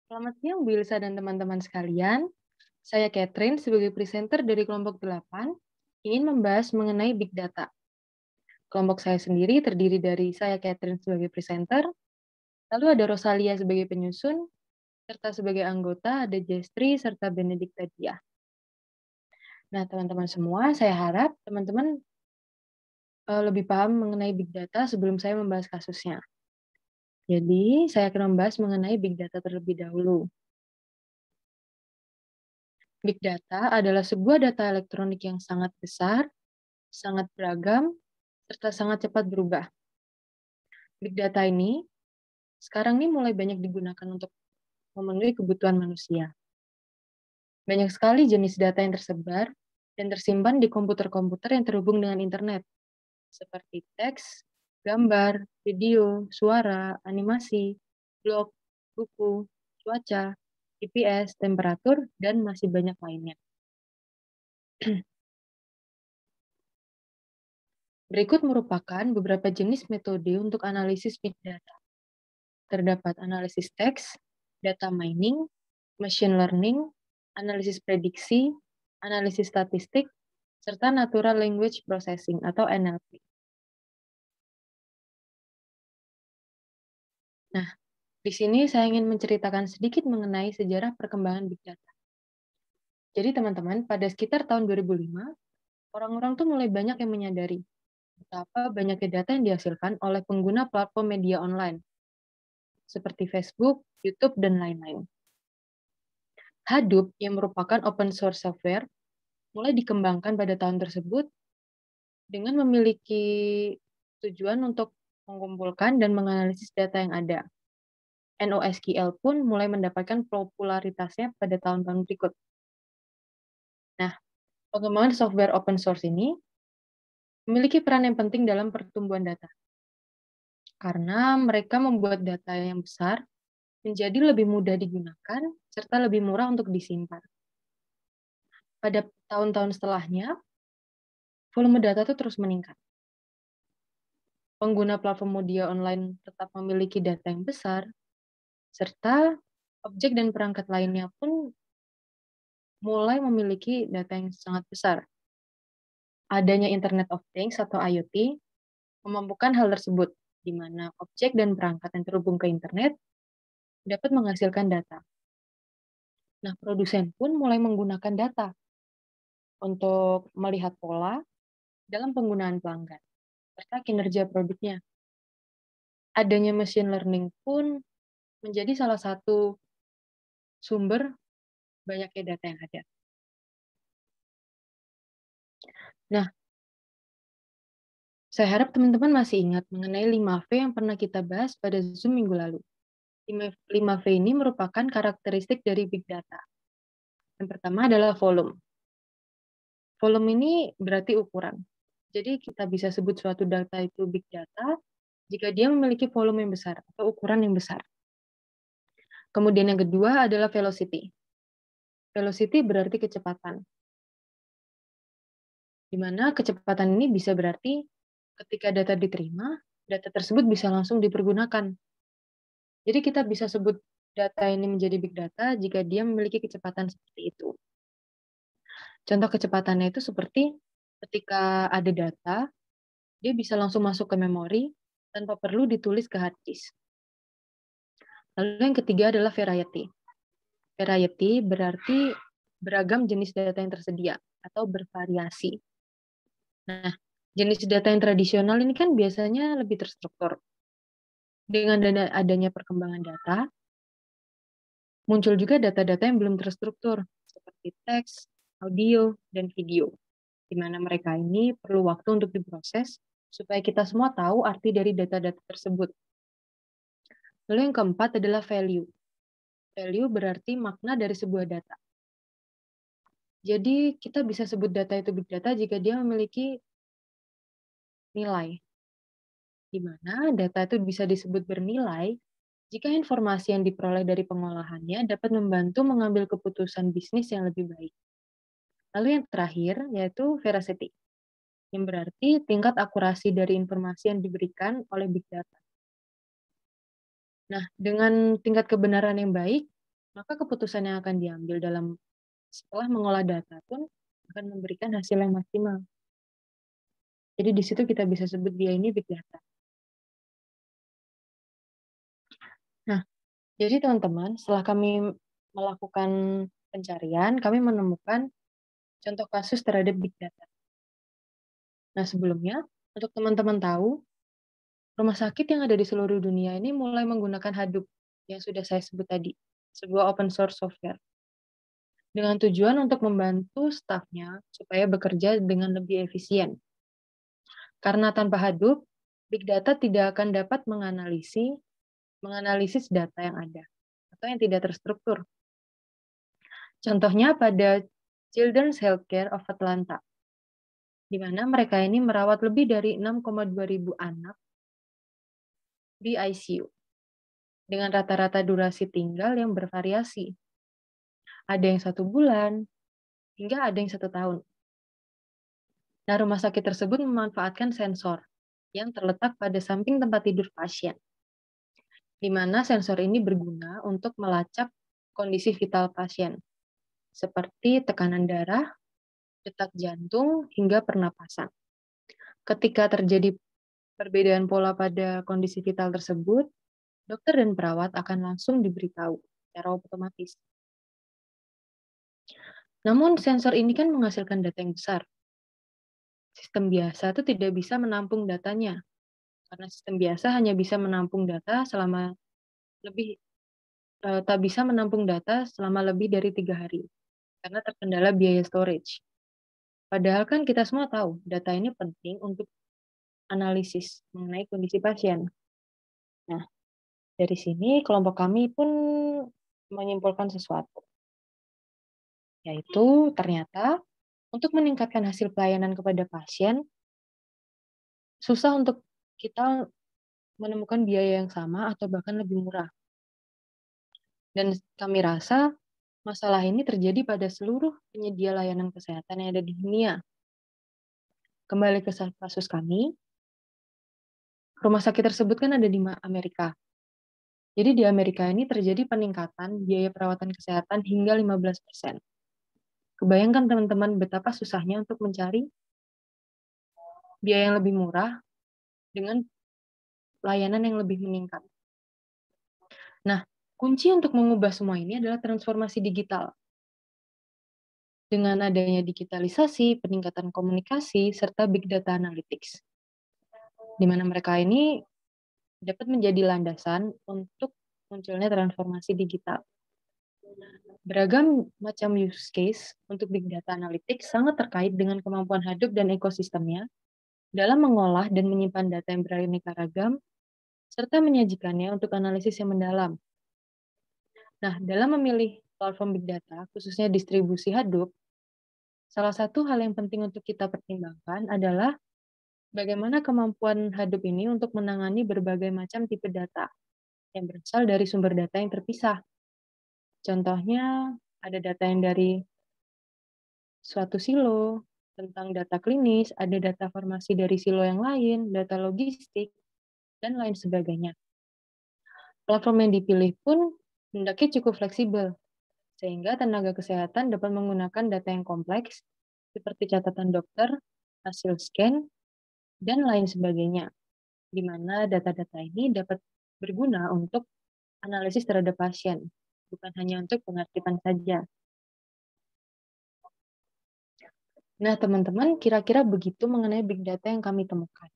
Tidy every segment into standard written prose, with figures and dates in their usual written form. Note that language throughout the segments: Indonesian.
Selamat siang Bu Ilsa dan teman-teman sekalian. Saya Catherine sebagai presenter dari kelompok 8 ingin membahas mengenai Big Data. Kelompok saya sendiri terdiri dari saya Catherine sebagai presenter, lalu ada Rosalia sebagai penyusun, serta sebagai anggota ada Jestri serta Benedikta Dia. Nah, teman-teman semua, saya harap teman-teman lebih paham mengenai Big Data sebelum saya membahas kasusnya. Jadi, saya akan membahas mengenai Big Data terlebih dahulu. Big Data adalah sebuah data elektronik yang sangat besar, sangat beragam, serta sangat cepat berubah. Big Data ini sekarang ini mulai banyak digunakan untuk memenuhi kebutuhan manusia. Banyak sekali jenis data yang tersebar dan tersimpan di komputer-komputer yang terhubung dengan internet, seperti teks, gambar, video, suara, animasi, blog, buku, cuaca, GPS, temperatur, dan masih banyak lainnya. Berikut merupakan beberapa jenis metode untuk analisis big data. Terdapat analisis teks, data mining, machine learning, analisis prediksi, analisis statistik, serta natural language processing atau NLP. Nah, di sini saya ingin menceritakan sedikit mengenai sejarah perkembangan big data. Jadi teman-teman, pada sekitar tahun 2005, orang-orang tuh mulai banyak yang menyadari betapa banyaknya data yang dihasilkan oleh pengguna platform media online, seperti Facebook, YouTube, dan lain-lain. Hadoop yang merupakan open source software mulai dikembangkan pada tahun tersebut dengan memiliki tujuan untuk mengumpulkan dan menganalisis data yang ada. NoSQL pun mulai mendapatkan popularitasnya pada tahun-tahun berikut. Nah, pengembangan software open source ini memiliki peran yang penting dalam pertumbuhan data. Karena mereka membuat data yang besar menjadi lebih mudah digunakan serta lebih murah untuk disimpan. Pada tahun-tahun setelahnya, volume data itu terus meningkat. Pengguna platform media online tetap memiliki data yang besar, serta objek dan perangkat lainnya pun mulai memiliki data yang sangat besar. Adanya Internet of Things atau IoT memampukan hal tersebut, di mana objek dan perangkat yang terhubung ke internet dapat menghasilkan data. Nah, produsen pun mulai menggunakan data untuk melihat pola dalam penggunaan pelanggan, serta kinerja produknya. Adanya machine learning pun menjadi salah satu sumber banyaknya data yang ada. Nah, saya harap teman-teman masih ingat mengenai 5V yang pernah kita bahas pada Zoom minggu lalu. 5V ini merupakan karakteristik dari big data. Yang pertama adalah volume. Volume ini berarti ukuran. Jadi kita bisa sebut suatu data itu big data jika dia memiliki volume yang besar atau ukuran yang besar. Kemudian yang kedua adalah velocity. Velocity berarti kecepatan. Di mana kecepatan ini bisa berarti ketika data diterima, data tersebut bisa langsung dipergunakan. Jadi kita bisa sebut data ini menjadi big data jika dia memiliki kecepatan seperti itu. Contoh kecepatannya itu seperti ketika ada data, dia bisa langsung masuk ke memori tanpa perlu ditulis ke hard disk. Lalu yang ketiga adalah variety. Variety berarti beragam jenis data yang tersedia atau bervariasi. Nah, jenis data yang tradisional ini kan biasanya lebih terstruktur. Dengan adanya perkembangan data, muncul juga data-data yang belum terstruktur, seperti teks, audio, dan video, di mana mereka ini perlu waktu untuk diproses supaya kita semua tahu arti dari data-data tersebut. Lalu yang keempat adalah value. Value berarti makna dari sebuah data. Jadi kita bisa sebut data itu big data jika dia memiliki nilai, di mana data itu bisa disebut bernilai jika informasi yang diperoleh dari pengolahannya dapat membantu mengambil keputusan bisnis yang lebih baik. Lalu yang terakhir yaitu veracity, yang berarti tingkat akurasi dari informasi yang diberikan oleh big data. Nah, dengan tingkat kebenaran yang baik, maka keputusan yang akan diambil setelah mengolah data pun akan memberikan hasil yang maksimal. Jadi di situ kita bisa sebut dia ini big data. Nah, jadi teman-teman, setelah kami melakukan pencarian, kami menemukan contoh kasus terhadap big data. Nah, sebelumnya, untuk teman-teman tahu, rumah sakit yang ada di seluruh dunia ini mulai menggunakan Hadoop yang sudah saya sebut tadi, sebuah open source software, dengan tujuan untuk membantu stafnya supaya bekerja dengan lebih efisien. Karena tanpa Hadoop, big data tidak akan dapat menganalisis data yang ada atau yang tidak terstruktur. Contohnya pada Children's Healthcare of Atlanta, di mana mereka ini merawat lebih dari 6,2 ribu anak di ICU, dengan rata-rata durasi tinggal yang bervariasi. Ada yang 1 bulan, hingga ada yang 1 tahun. Nah, rumah sakit tersebut memanfaatkan sensor yang terletak pada samping tempat tidur pasien, di mana sensor ini berguna untuk melacak kondisi vital pasien, seperti tekanan darah, detak jantung, hingga pernapasan. Ketika terjadi perbedaan pola pada kondisi vital tersebut, dokter dan perawat akan langsung diberitahu secara otomatis. Namun sensor ini kan menghasilkan data yang besar. Sistem biasa itu tidak bisa menampung datanya, karena sistem biasa hanya bisa menampung data tak bisa menampung data selama lebih dari 3 hari, karena terkendala biaya storage. Padahal kan kita semua tahu, data ini penting untuk analisis mengenai kondisi pasien. Nah, dari sini kelompok kami pun menyimpulkan sesuatu, yaitu ternyata untuk meningkatkan hasil pelayanan kepada pasien, susah untuk kita menemukan biaya yang sama atau bahkan lebih murah. Dan kami rasa masalah ini terjadi pada seluruh penyedia layanan kesehatan yang ada di dunia. Kembali ke kasus kami, rumah sakit tersebut kan ada di Amerika. Jadi di Amerika ini terjadi peningkatan biaya perawatan kesehatan hingga 15%. Kebayangkan teman-teman betapa susahnya untuk mencari biaya yang lebih murah dengan layanan yang lebih meningkat. Nah, kunci untuk mengubah semua ini adalah transformasi digital. Dengan adanya digitalisasi, peningkatan komunikasi, serta big data analytics, di mana mereka ini dapat menjadi landasan untuk munculnya transformasi digital. Beragam macam use case untuk big data analytics sangat terkait dengan kemampuan Hadoop dan ekosistemnya dalam mengolah dan menyimpan data yang beraneka ragam, serta menyajikannya untuk analisis yang mendalam. Nah, dalam memilih platform big data, khususnya distribusi Hadoop, salah satu hal yang penting untuk kita pertimbangkan adalah bagaimana kemampuan Hadoop ini untuk menangani berbagai macam tipe data yang berasal dari sumber data yang terpisah. Contohnya, ada data yang dari suatu silo, tentang data klinis, ada data farmasi dari silo yang lain, data logistik, dan lain sebagainya. Platform yang dipilih pun hendaknya cukup fleksibel, sehingga tenaga kesehatan dapat menggunakan data yang kompleks, seperti catatan dokter, hasil scan, dan lain sebagainya, di mana data-data ini dapat berguna untuk analisis terhadap pasien, bukan hanya untuk pengertian saja. Nah, teman-teman, kira-kira begitu mengenai big data yang kami temukan.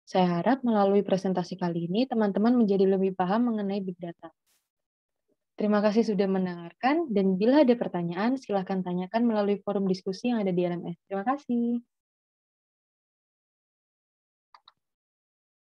Saya harap melalui presentasi kali ini, teman-teman menjadi lebih paham mengenai big data. Terima kasih sudah mendengarkan, dan bila ada pertanyaan, silakan tanyakan melalui forum diskusi yang ada di LMS. Terima kasih.